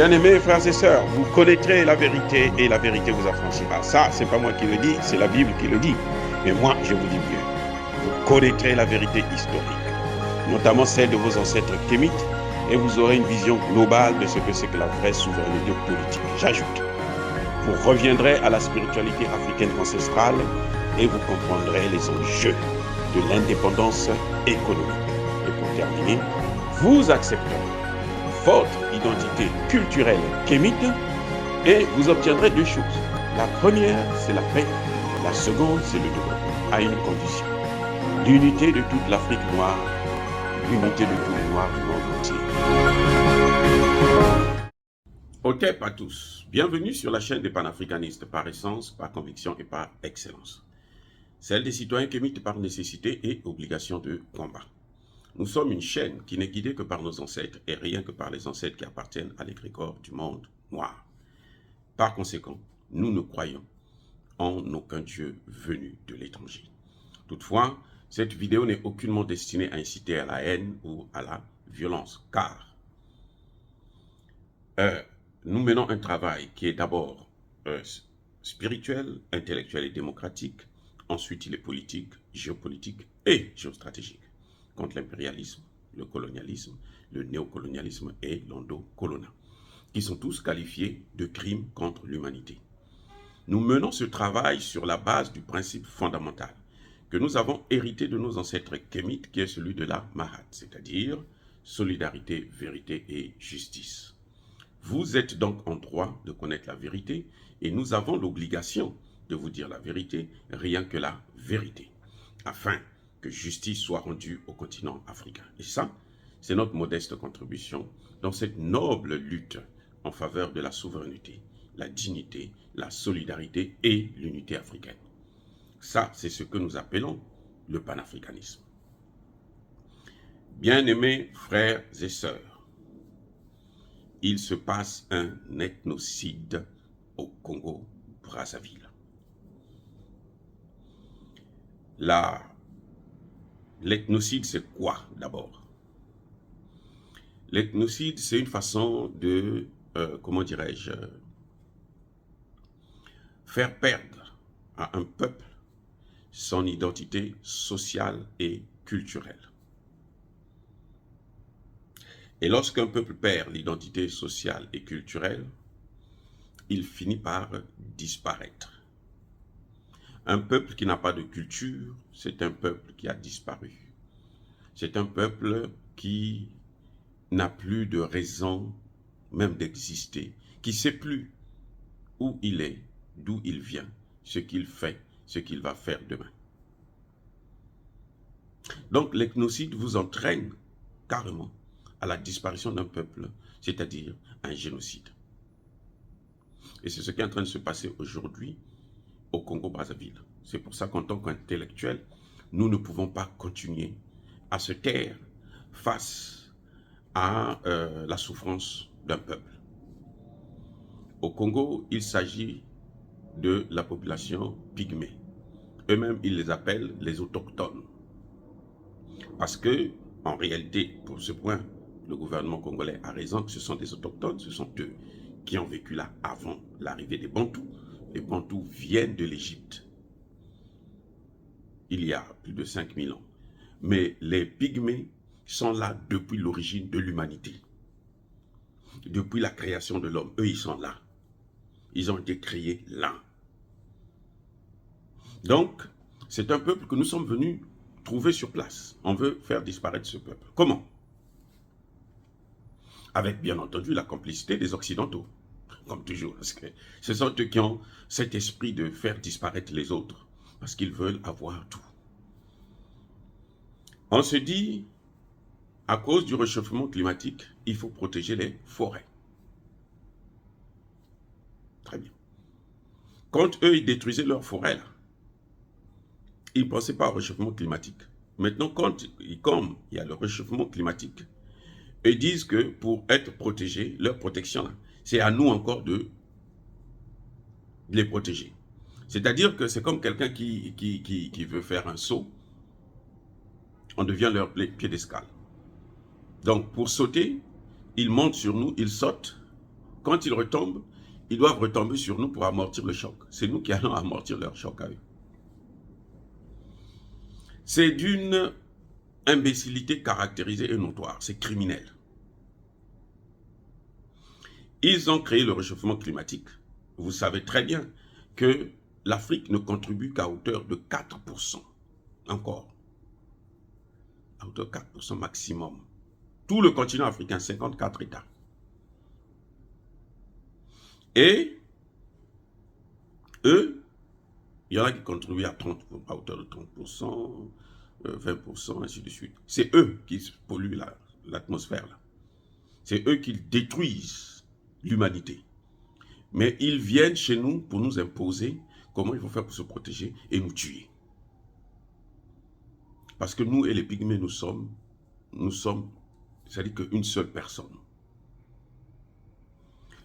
Bien-aimés frères et sœurs, vous connaîtrez la vérité et la vérité vous affranchira. Ça, c'est pas moi qui le dis, c'est la Bible qui le dit. Mais moi, je vous dis mieux. Vous connaîtrez la vérité historique, notamment celle de vos ancêtres kémites, et vous aurez une vision globale de ce que c'est que la vraie souveraineté politique. J'ajoute, vous reviendrez à la spiritualité africaine ancestrale et vous comprendrez les enjeux de l'indépendance économique. Et pour terminer, vous accepterez votre identité culturelle kémite et vous obtiendrez deux choses. La première, c'est la paix. La seconde, c'est le développement, à une condition. L'unité de toute l'Afrique noire, l'unité de tous les Noirs du monde entier. Ok, pas tous. Bienvenue sur la chaîne des panafricanistes par essence, par conviction et par excellence. Celle des citoyens kémites par nécessité et obligation de combat. Nous sommes une chaîne qui n'est guidée que par nos ancêtres et rien que par les ancêtres qui appartiennent à l'égrégore du monde noir. Par conséquent, nous ne croyons en aucun Dieu venu de l'étranger. Toutefois, cette vidéo n'est aucunement destinée à inciter à la haine ou à la violence, car nous menons un travail qui est d'abord spirituel, intellectuel et démocratique. Ensuite, il est politique, géopolitique et géostratégique. Contre l'impérialisme, le colonialisme, le néocolonialisme et l'endocolona, qui sont tous qualifiés de crimes contre l'humanité. Nous menons ce travail sur la base du principe fondamental que nous avons hérité de nos ancêtres kémites, qui est celui de la Mahat, c'est-à-dire solidarité, vérité et justice. Vous êtes donc en droit de connaître la vérité et nous avons l'obligation de vous dire la vérité, rien que la vérité, afin que justice soit rendue au continent africain. Et ça, c'est notre modeste contribution dans cette noble lutte en faveur de la souveraineté, la dignité, la solidarité et l'unité africaine. Ça, c'est ce que nous appelons le panafricanisme. Bien-aimés frères et sœurs, il se passe un ethnocide au Congo-Brazzaville. L'ethnocide, c'est quoi d'abord? L'ethnocide, c'est une façon de, comment dirais-je, faire perdre à un peuple son identité sociale et culturelle. Et lorsqu'un peuple perd l'identité sociale et culturelle, il finit par disparaître. Un peuple qui n'a pas de culture, c'est un peuple qui a disparu. C'est un peuple qui n'a plus de raison même d'exister, qui ne sait plus où il est, d'où il vient, ce qu'il fait, ce qu'il va faire demain. Donc l'ethnocide vous entraîne carrément à la disparition d'un peuple, c'est-à-dire un génocide. Et c'est ce qui est en train de se passer aujourd'hui au Congo-Brazzaville. C'est pour ça qu'en tant qu'intellectuels, nous ne pouvons pas continuer à se taire face à la souffrance d'un peuple. Au Congo, il s'agit de la population pygmée. Eux-mêmes, ils les appellent les autochtones. Parce que, en réalité, pour ce point, le gouvernement congolais a raison que ce sont des autochtones, ce sont eux qui ont vécu là avant l'arrivée des Bantous. Les Bantous viennent de l'Égypte il y a plus de 5000 ans. Mais les Pygmées sont là depuis l'origine de l'humanité. Depuis la création de l'homme, eux, ils sont là. Ils ont été créés là. Donc, c'est un peuple que nous sommes venus trouver sur place. On veut faire disparaître ce peuple. Comment? Avec, bien entendu, la complicité des Occidentaux. Comme toujours, parce que ce sont eux qui ont cet esprit de faire disparaître les autres, parce qu'ils veulent avoir tout. On se dit, à cause du réchauffement climatique, il faut protéger les forêts. Très bien. Quand eux, ils détruisaient leurs forêts, là, ils ne pensaient pas au réchauffement climatique. Maintenant, comme il y a le réchauffement climatique, ils disent que pour être protégés, leur protection, c'est à nous encore de les protéger. C'est-à-dire que c'est comme quelqu'un qui veut faire un saut, on devient leur piédestal. Donc, pour sauter, ils montent sur nous, ils sautent, quand ils retombent, ils doivent retomber sur nous pour amortir le choc. C'est nous qui allons amortir leur choc à eux. C'est d'une imbécilité caractérisée et notoire. C'est criminel. Ils ont créé le réchauffement climatique. Vous savez très bien que l'Afrique ne contribue qu'à hauteur de 4%. Encore. À hauteur de 4% maximum. Tout le continent africain, 54 États. Et eux, il y en a qui contribuent à hauteur de 30%, 20%, ainsi de suite. C'est eux qui polluent l'atmosphère. C'est eux qui détruisent l'humanité. Mais ils viennent chez nous pour nous imposer comment il faut faire pour se protéger et nous tuer. Parce que nous et les pygmées, nous sommes, c'est-à-dire qu'une seule personne.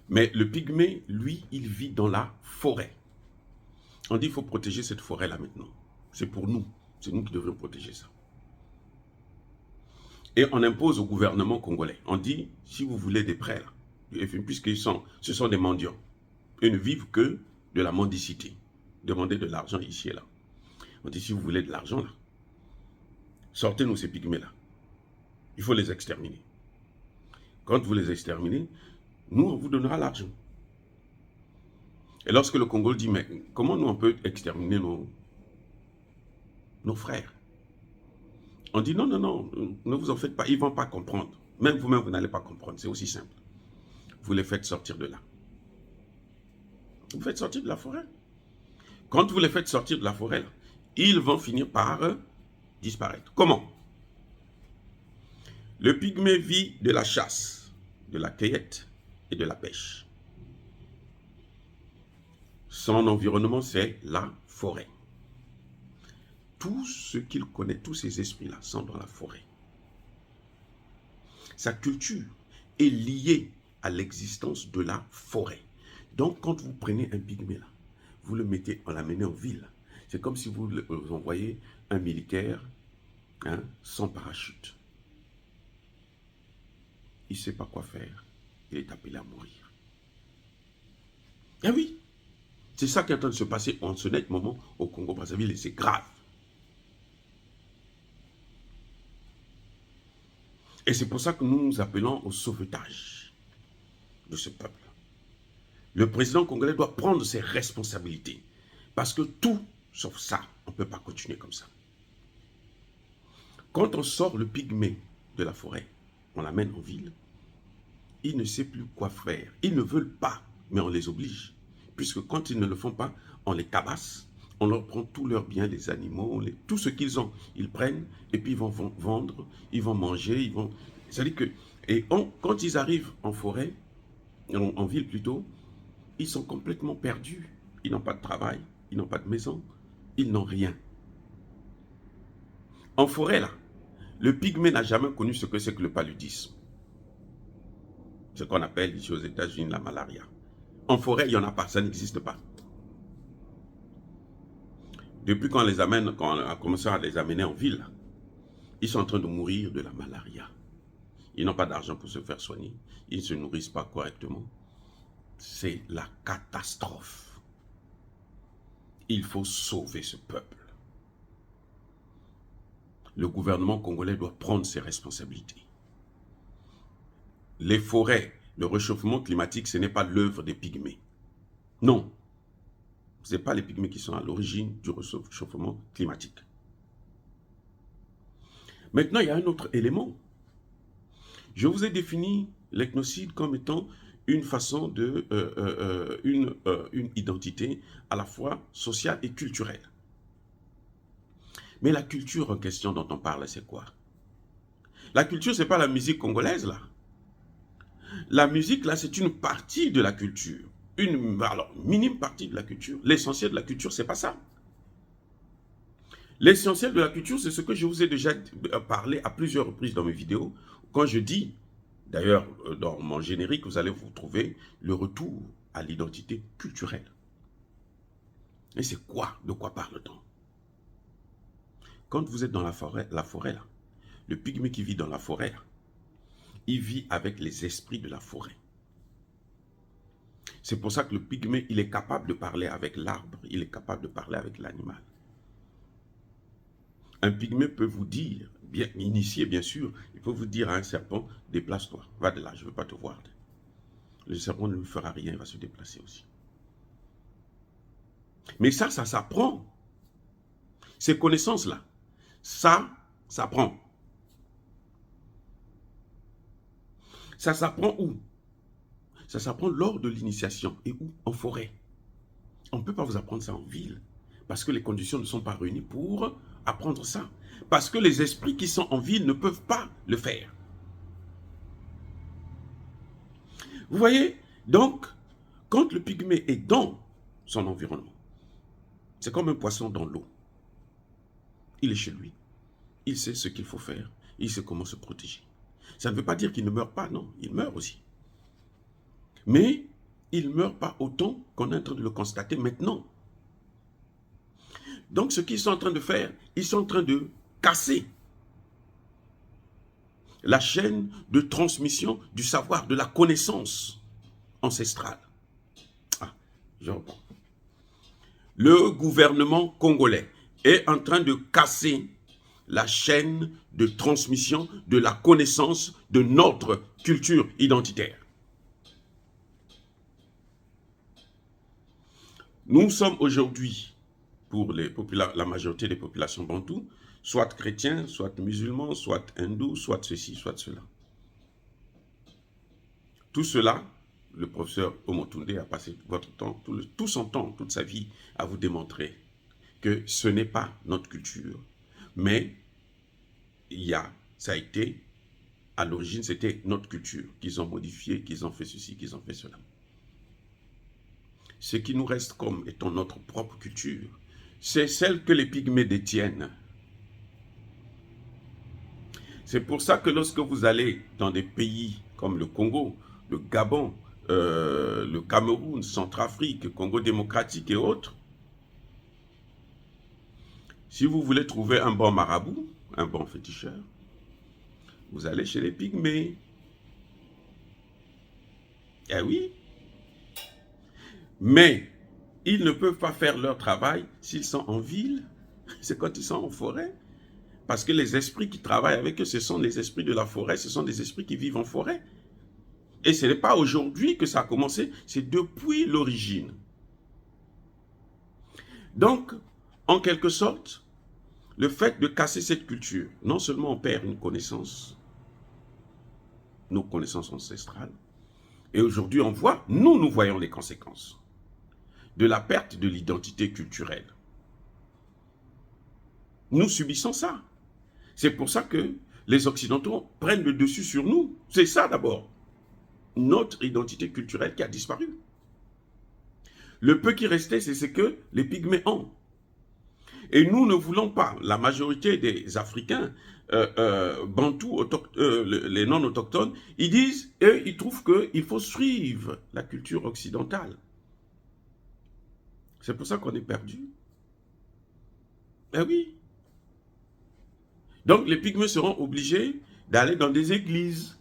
Mais le pygmée, lui, il vit dans la forêt. On dit qu'il faut protéger cette forêt-là maintenant. C'est pour nous. C'est nous qui devrions protéger ça. Et on impose au gouvernement congolais. On dit, si vous voulez des prêts, là, puisque ce sont des mendiants, ils ne vivent que de la mendicité. Demandez de l'argent ici et là. On dit, si vous voulez de l'argent, là, sortez-nous ces pygmées-là. Il faut les exterminer. Quand vous les exterminez, nous, on vous donnera l'argent. Et lorsque le Congo dit, mais comment nous, on peut exterminer nos frères? On dit, non, non, non, ne vous en faites pas, ils ne vont pas comprendre. Même vous-même, vous n'allez pas comprendre, c'est aussi simple. Vous les faites sortir de là. Vous faites sortir de la forêt. Quand vous les faites sortir de la forêt, là, ils vont finir par disparaître. Comment? Le pygmée vit de la chasse, de la cueillette et de la pêche. Son environnement, c'est la forêt. Tout ce qu'il connaît, tous ces esprits-là sont dans la forêt. Sa culture est liée à l'existence de la forêt. Donc, quand vous prenez un pygmée là, vous le mettez, on l'amenez en ville. C'est comme si vous envoyez un militaire sans parachute. Il ne sait pas quoi faire. Il est appelé à mourir. Ah oui, c'est ça qui est en train de se passer en ce net moment au Congo-Brazzaville et c'est grave. Et c'est pour ça que nous nous appelons au sauvetage de ce peuple. Le président congolais doit prendre ses responsabilités. Parce que tout, sauf ça, on ne peut pas continuer comme ça. Quand on sort le pygmée de la forêt, on l'amène en ville, ils ne savent plus quoi faire. Ils ne veulent pas, mais on les oblige. Puisque quand ils ne le font pas, on les tabasse, on leur prend tous leurs biens, les animaux, tout ce qu'ils ont. Ils prennent et puis ils vont vendre, ils vont manger, ils vont... C'est-à-dire que... Et quand ils arrivent en forêt, en ville plutôt, ils sont complètement perdus. Ils n'ont pas de travail, ils n'ont pas de maison, ils n'ont rien. En forêt, là, le pygmée n'a jamais connu ce que c'est que le paludisme. Ce qu'on appelle ici aux États-Unis la malaria. En forêt, il n'y en a pas, ça n'existe pas. Depuis qu'on les amène, quand on a commencé à les amener en ville, ils sont en train de mourir de la malaria. Ils n'ont pas d'argent pour se faire soigner. Ils ne se nourrissent pas correctement. C'est la catastrophe. Il faut sauver ce peuple. Le gouvernement congolais doit prendre ses responsabilités. Les forêts, le réchauffement climatique, ce n'est pas l'œuvre des pygmées. Non. Ce n'est pas les pygmées qui sont à l'origine du réchauffement climatique. Maintenant, il y a un autre élément. Je vous ai défini l'ethnocide comme étant une façon de... une identité à la fois sociale et culturelle. Mais la culture en question dont on parle, c'est quoi? La culture, ce n'est pas la musique congolaise, là. La musique, là, c'est une partie de la culture. Alors, minime partie de la culture. L'essentiel de la culture, c'est pas ça. L'essentiel de la culture, c'est ce que je vous ai déjà parlé à plusieurs reprises dans mes vidéos. Quand je dis, d'ailleurs, dans mon générique, vous allez vous trouver le retour à l'identité culturelle. Et c'est quoi? De quoi parle-t-on? Quand vous êtes dans la forêt là, le pygmée qui vit dans la forêt, là, il vit avec les esprits de la forêt. C'est pour ça que le pygmée, il est capable de parler avec l'arbre, il est capable de parler avec l'animal. Un pygmée peut vous dire, bien initié bien sûr, il peut vous dire à un serpent, déplace-toi, va de là, je ne veux pas te voir. Le serpent ne lui fera rien, il va se déplacer aussi. Mais ça s'apprend. Ces connaissances-là, ça s'apprend. Ça s'apprend où? Ça s'apprend lors de l'initiation. Et où? En forêt. On ne peut pas vous apprendre ça en ville. Parce que les conditions ne sont pas réunies pour apprendre ça. Parce que les esprits qui sont en ville ne peuvent pas le faire. Vous voyez? Donc, quand le pygmée est dans son environnement, c'est comme un poisson dans l'eau. Il est chez lui. Il sait ce qu'il faut faire. Il sait comment se protéger. Ça ne veut pas dire qu'il ne meurt pas, non. Il meurt aussi. Mais il ne meurt pas autant qu'on est en train de le constater maintenant. Donc, ce qu'ils sont en train de faire, ils sont en train de casser la chaîne de transmission du savoir, de la connaissance ancestrale. Ah, je reprends. Le gouvernement congolais est en train de casser la chaîne de transmission de la connaissance de notre culture identitaire. Nous sommes aujourd'hui, pour la majorité des populations bantoues, soit chrétiens, soit musulmans, soit hindous, soit ceci, soit cela. Tout cela, le professeur Omotunde a passé tout son temps, toute sa vie, à vous démontrer que ce n'est pas notre culture, mais ça a été, à l'origine, c'était notre culture qu'ils ont modifié, qu'ils ont fait ceci, qu'ils ont fait cela. Ce qui nous reste comme étant notre propre culture, c'est celle que les pygmées détiennent. C'est pour ça que lorsque vous allez dans des pays comme le Congo, le Gabon, le Cameroun, Centrafrique, Congo démocratique et autres, si vous voulez trouver un bon marabout, un bon féticheur, vous allez chez les pygmées. Eh oui. Mais ils ne peuvent pas faire leur travail s'ils sont en ville. C'est quand ils sont en forêt. Parce que les esprits qui travaillent avec eux, ce sont les esprits de la forêt, ce sont des esprits qui vivent en forêt. Et ce n'est pas aujourd'hui que ça a commencé, c'est depuis l'origine. Donc, en quelque sorte, le fait de casser cette culture, non seulement on perd une connaissance, nos connaissances ancestrales, et aujourd'hui on voit, nous voyons les conséquences de la perte de l'identité culturelle. Nous subissons ça. C'est pour ça que les Occidentaux prennent le dessus sur nous. C'est ça d'abord. Notre identité culturelle qui a disparu. Le peu qui restait, c'est ce que les pygmées ont. Et nous ne voulons pas, la majorité des Africains, bantous, les non-autochtones, ils disent, eux, ils trouvent qu'il faut suivre la culture occidentale. C'est pour ça qu'on est perdu. Eh oui. Donc les pygmées seront obligés d'aller dans des églises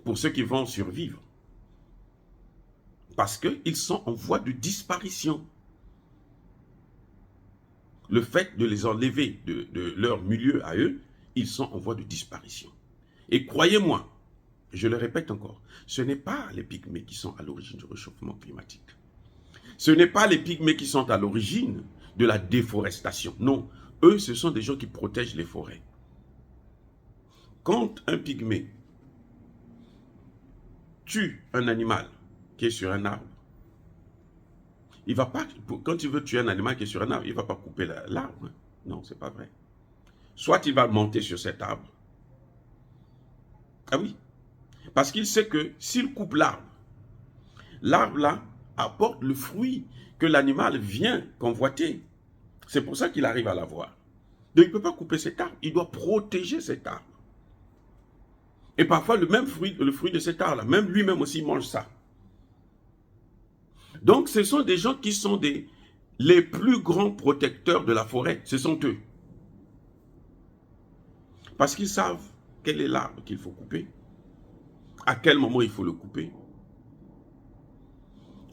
pour ceux qui vont survivre. Parce qu'ils sont en voie de disparition. Le fait de les enlever de leur milieu à eux, ils sont en voie de disparition. Et croyez-moi, je le répète encore, ce n'est pas les pygmées qui sont à l'origine du réchauffement climatique. Ce n'est pas les pygmées qui sont à l'origine de la déforestation. Non, eux, ce sont des gens qui protègent les forêts. Quand un pygmée tue un animal qui est sur un arbre, il va pas, quand il veut tuer un animal qui est sur un arbre, il ne va pas couper l'arbre. Non, ce n'est pas vrai. Soit il va monter sur cet arbre. Ah oui. Parce qu'il sait que s'il coupe l'arbre, l'arbre là apporte le fruit que l'animal vient convoiter. C'est pour ça qu'il arrive à l'avoir. Donc il ne peut pas couper cet arbre, il doit protéger cet arbre. Et parfois le fruit de cet arbre là, même lui-même aussi mange ça. Donc ce sont des gens qui sont les plus grands protecteurs de la forêt, ce sont eux. Parce qu'ils savent quel est l'arbre qu'il faut couper, à quel moment il faut le couper,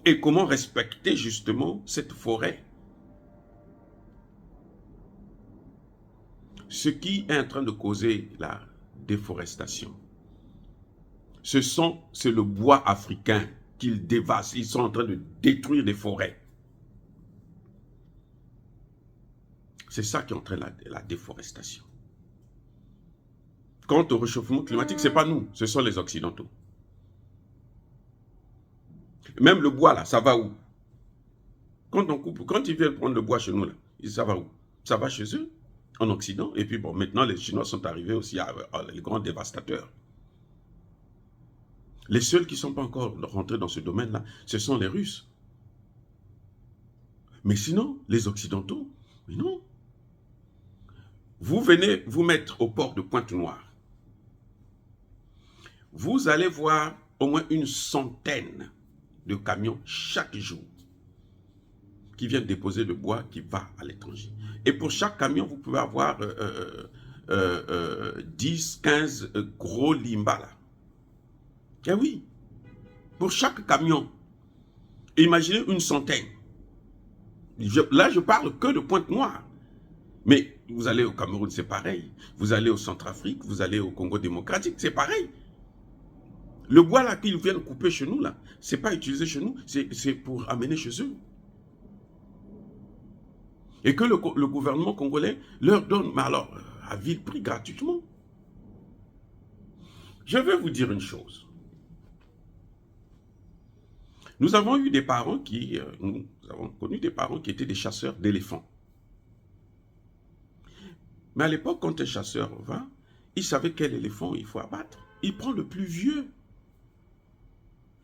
Et comment respecter justement cette forêt? Ce qui est en train de causer la déforestation, c'est le bois africain qu'ils dévastent. Ils sont en train de détruire des forêts. C'est ça qui entraîne la déforestation. Quant au réchauffement climatique, ce n'est pas nous, ce sont les Occidentaux. Même le bois, là, ça va où? Quand on coupe, quand ils viennent prendre le bois chez nous, là, ça va où? Ça va chez eux, en Occident. Et puis, bon, maintenant, les Chinois sont arrivés aussi les grands dévastateurs. Les seuls qui ne sont pas encore rentrés dans ce domaine-là, ce sont les Russes. Mais sinon, les Occidentaux, mais non. Vous venez vous mettre au port de Pointe-Noire. Vous allez voir au moins une centaine de camions chaque jour qui viennent déposer le bois qui va à l'étranger. Et pour chaque camion, vous pouvez avoir 10, 15 gros limbas là. Eh oui, pour chaque camion. Imaginez une centaine. Là, je parle que de Pointe-Noire. Mais vous allez au Cameroun, c'est pareil. Vous allez au Centrafrique, vous allez au Congo démocratique, c'est pareil. Le bois là qu'ils viennent couper chez nous, là, c'est pas utilisé chez nous, c'est pour amener chez eux. Et que le gouvernement congolais leur donne, mais alors, à vil prix, gratuitement. Je vais vous dire une chose. Nous avons eu des parents nous avons connu des parents qui étaient des chasseurs d'éléphants. Mais à l'époque, quand un chasseur va, il savait quel éléphant il faut abattre. Il prend le plus vieux.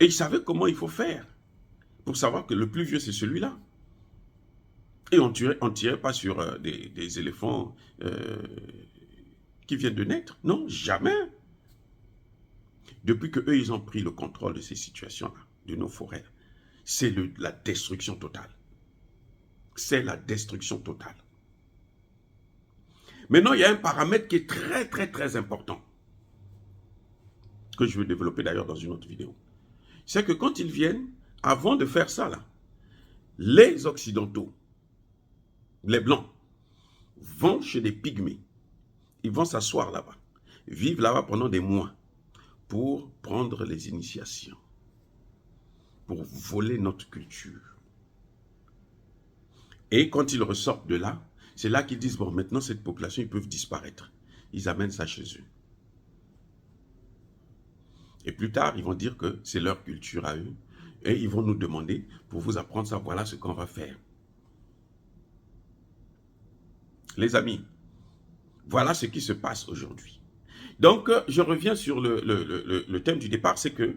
Et il savait comment il faut faire pour savoir que le plus vieux, c'est celui-là. Et on ne tirait pas sur des éléphants qui viennent de naître. Non, jamais. Depuis qu'eux, ils ont pris le contrôle de ces situations-là, de nos forêts, c'est la destruction totale. C'est la destruction totale. Maintenant, il y a un paramètre qui est très, très, très important, que je vais développer d'ailleurs dans une autre vidéo. C'est que quand ils viennent, avant de faire ça, là, les Occidentaux, les Blancs, vont chez des pygmées. Ils vont s'asseoir là-bas, vivre là-bas pendant des mois pour prendre les initiations, pour voler notre culture. Et quand ils ressortent de là, c'est là qu'ils disent, bon, maintenant cette population, ils peuvent disparaître. Ils amènent ça chez eux. Et plus tard, ils vont dire que c'est leur culture à eux. Et ils vont nous demander, pour vous apprendre ça, voilà ce qu'on va faire. Les amis, voilà ce qui se passe aujourd'hui. Donc, je reviens sur le thème du départ, c'est que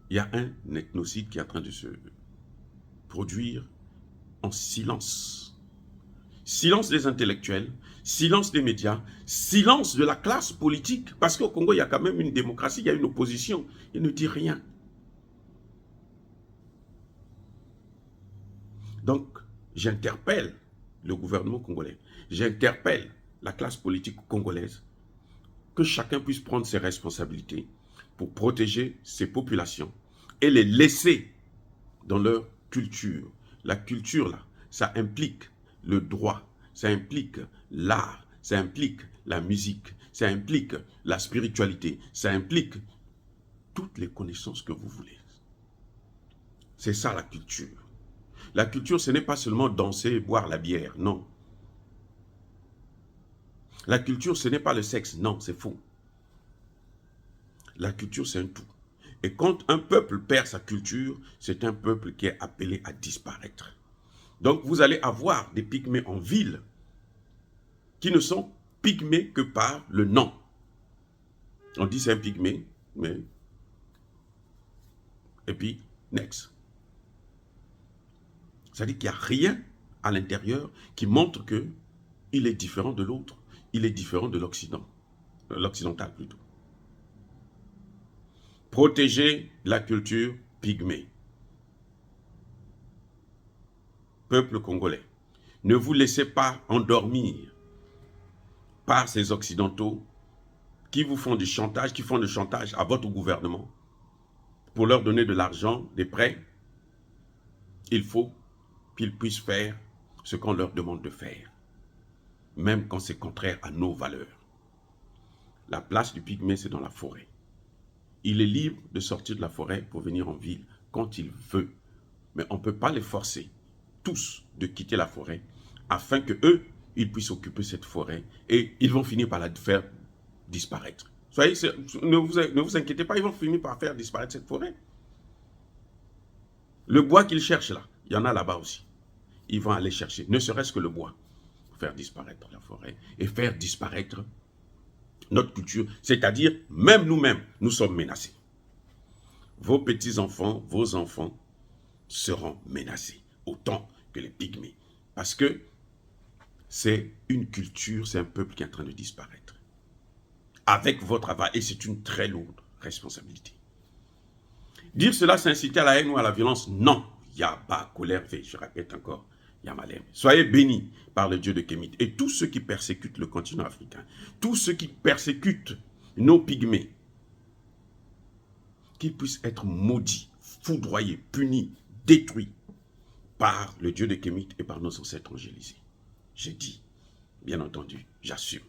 il y a un ethnocide qui est en train de se produire en silence. Silence des intellectuels, silence des médias, silence de la classe politique. Parce qu'au Congo, il y a quand même une démocratie, il y a une opposition. Il ne dit rien. Donc, j'interpelle le gouvernement congolais, j'interpelle la classe politique congolaise, que chacun puisse prendre ses responsabilités pour protéger ses populations et les laisser dans leur culture. La culture, là, ça implique le droit, ça implique l'art, ça implique la musique, ça implique la spiritualité, ça implique toutes les connaissances que vous voulez. C'est ça la culture. La culture, ce n'est pas seulement danser et boire la bière, non. La culture, ce n'est pas le sexe, non, c'est faux. La culture, c'est un tout. Et quand un peuple perd sa culture, c'est un peuple qui est appelé à disparaître. Donc, vous allez avoir des pygmées en ville qui ne sont pygmées que par le nom. On dit c'est un pygmée, mais... Et puis, next. C'est-à-dire qu'il n'y a rien à l'intérieur qui montre qu'il est différent de l'autre. Il est différent de l'Occident. L'occidental plutôt. Protéger la culture pygmée. Peuple congolais, ne vous laissez pas endormir par ces Occidentaux qui vous font du chantage, qui font du chantage à votre gouvernement pour leur donner de l'argent, des prêts, Il faut qu'ils puissent faire ce qu'on leur demande de faire, même quand c'est contraire à nos valeurs. La place du pygmée, c'est dans la forêt. Il est libre de sortir de la forêt pour venir en ville quand il veut. Mais on ne peut pas les forcer, tous, de quitter la forêt, afin que eux, ils puissent occuper cette forêt et ils vont finir par la faire disparaître. Ne vous inquiétez pas, ils vont finir par faire disparaître cette forêt. Le bois qu'ils cherchent là, il y en a là-bas aussi. Ils vont aller chercher, ne serait-ce que le bois, pour faire disparaître la forêt et faire disparaître notre culture. C'est-à-dire, même nous-mêmes, nous sommes menacés. Vos petits-enfants, vos enfants seront menacés, autant que les pygmées. Parce que c'est une culture, c'est un peuple qui est en train de disparaître. Avec votre travail, et c'est une très lourde responsabilité. Dire cela, c'est inciter à la haine ou à la violence? Non. Yaba, colère, je répète encore, Yamalem. Soyez bénis par le Dieu de Kémit. Et tous ceux qui persécutent le continent africain, tous ceux qui persécutent nos pygmées, qu'ils puissent être maudits, foudroyés, punis, détruits par le Dieu de Kémit et par nos ancêtres angélisés. J'ai dit, bien entendu, j'assume.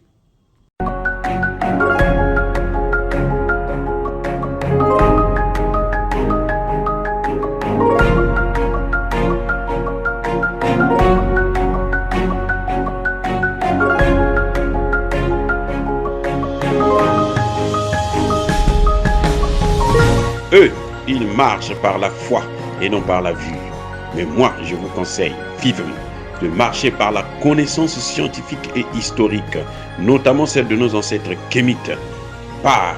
Eux, ils marchent par la foi et non par la vue. Mais moi, je vous conseille vivement de marcher par la connaissance scientifique et historique, notamment celle de nos ancêtres kémites, par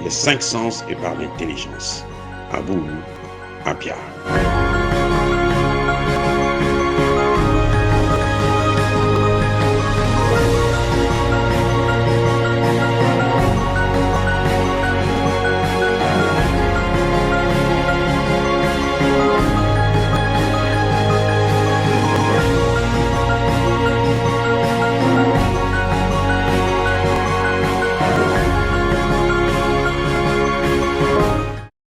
les 5 sens et par l'intelligence. À vous, à Pierre.